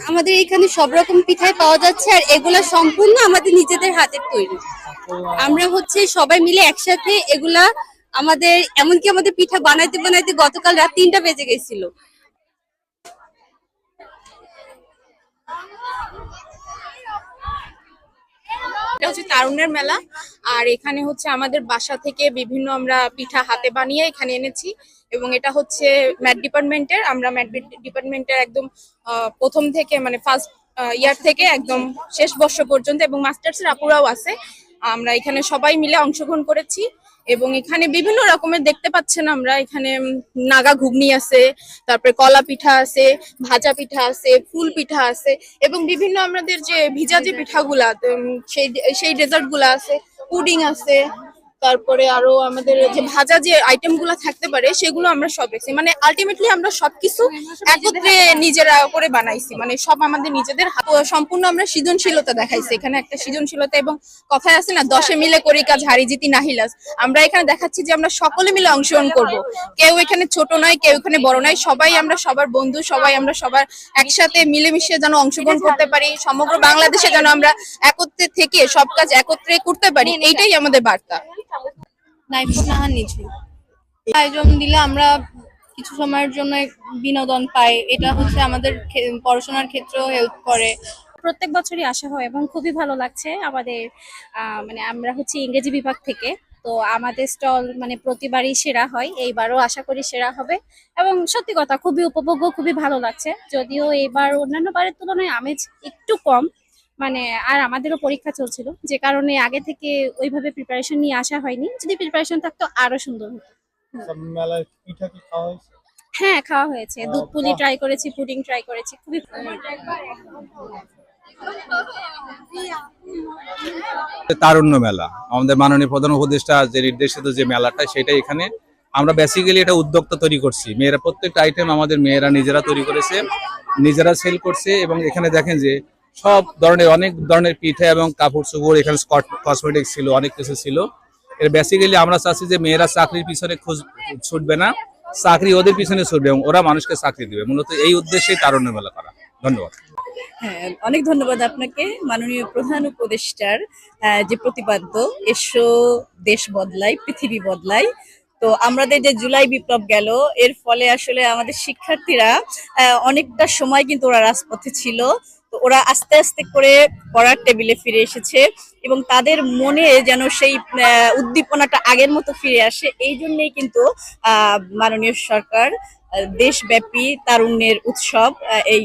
আমাদের এখানে সব রকম পিঠাই পাওয়া যাচ্ছে, আর এগুলা সম্পূর্ণ আমাদের নিজেদের হাতের তৈরি। আমরা হচ্ছে সবাই মিলে একসাথে এগুলা আমাদের, এমনকি আমাদের পিঠা বানাইতে বানাইতে গতকাল রাত 3টা বেজে গেছিল। এটা হচ্ছে তারুণ্যের মেলা। আর এখানে হচ্ছে আমাদের বাসা থেকে বিভিন্ন আমরা পিঠা হাতে বানিয়ে এখানে এনেছি। এবং এটা হচ্ছে ম্যাথ ডিপার্টমেন্টের, আমরা ম্যাথ ডিপার্টমেন্টের একদম প্রথম থেকে মানে ফার্স্ট ইয়ার থেকে একদম শেষ বর্ষ পর্যন্ত, এবং মাস্টার্সের আপুরাও আছে। আমরা এখানে সবাই মিলে অংশগ্রহণ করেছি। এবং এখানে বিভিন্ন রকমের দেখতে পাচ্ছেন, আমরা এখানে নাগা ঘুগনি আছে, তারপরে কলা পিঠা আছে, ভাজা পিঠা আছে, ফুল পিঠা আছে, এবং বিভিন্ন আমাদের যে ভিজা যে পিঠাগুলা সেই সেই ডেজার্ট গুলা আছে, পুডিং আছে, তারপরে আরো আমাদের যে ভাজা যে আইটেম গুলা থাকতে পারে সেগুলো আমরা সব রেখেছি। মানে আলটিমেটলি আমরা সবকিছু একত্রে নিজেরা করে বানাইছি, মানে সব আমাদের নিজেদের সম্পূর্ণ আমরা সৃজনশীলতা দেখাইছি এখানে, একটা সৃজনশীলতা। এবং কথায় আছে না, 10 মিলে করি কাজ হারি জিতি নাহিলাস, আমরা এখানে দেখাচ্ছি যে আমরা সকলে মিলে অংশগ্রহণ করব। কেউ এখানে ছোট নয়, কেউ এখানে বড় নয়, সবাই আমরা সবার বন্ধু, সবাই আমরা সবার একসাথে মিলেমিশে যেন অংশগ্রহণ করতে পারি, সমগ্র বাংলাদেশে যেন আমরা একত্রে থেকে সব কাজ একত্রে করতে পারি, এইটাই আমাদের বার্তা। নাইফুন্নাহার নিঝু আয়োজন দিলে আমরা কিছু সময়ের জন্য বিনোদন পাই, এটা হচ্ছে আমাদের পড়াশোনার ক্ষেত্রেও হেল্প করে। প্রত্যেক বছরই আসা হয় এবং খুবই ভালো লাগছে আমাদের। মানে আমরা হচ্ছে ইংরেজি বিভাগ থেকে, তো আমাদের স্টল মানে প্রতিবারই সেরা হয়, এইবারও আশা করি সেরা হবে। এবং সত্যি কথা খুবই উপভোগ্য, খুবই ভালো লাগছে। যদিও এবার অন্যান্য বারের তুলনায় আমেজ একটু কম, মানে আর আমাদেরও পরীক্ষা চলছিল, যে কারণে আগে থেকে ওইভাবে প্রিপারেশন নিয়ে আসা হয়নি। যদি প্রিপারেশন থাকতো আরো সুন্দর হতো। হ্যাঁ, খাওয়া হয়েছে, দুধ পুলি ট্রাই করেছি, পুডিং ট্রাই করেছি, খুবই তারুণ্য মেলা আমাদের মাননীয় প্রধান উপদেষ্টা যে নির্দেশিত যে মেলাটা, সেটা এখানে আমরা বেসিক্যালি এটা উদ্যোক্তা তৈরি করছি। মেয়েরা প্রত্যেকটা আইটেম আমাদের মেয়েরা নিজেরা তৈরি করেছে, নিজেরা সেল করছে। এবং এখানে দেখেন যে সব ধরনের অনেক ধরনের পিঠা এবং কাপড় চোপড়, এখানে কসমেটিক্স ছিল, অনেক কিছু ছিল। এর বেসিক্যালি আমরা চাচ্ছি যে মেয়েরা চাকরির পিছনে ছুটবে না, চাকরি ওদের পিছনে ছুটবে এবং ওরা মানুষকে চাকরি দেবে। মূলত এই উদ্দেশ্যেই তারুণ্য মেলা করা। ধন্যবাদ। হ্যাঁ, অনেক ধন্যবাদ আপনাকে মাননীয় প্রধান উপদেষ্টার যে প্রতিপাদ্য এসো দেশ বদলাই পৃথিবী বদলাই। তো আমাদের যে জুলাই বিপ্লব গেল, এর ফলে আসলে আমাদের শিক্ষার্থীরা অনেকটা সময় কিন্তু ওরা রাজপথে ছিল। তো ওরা আস্তে আস্তে করে পড়ার টেবিলে ফিরে এসেছে, এবং তাদের মনে যেন সেই উদ্দীপনাটা আগের মতো ফিরে আসে। এই জন্যই কিন্তু মাননীয় সরকার দেশব্যাপী তারুণ্যের উৎসব এই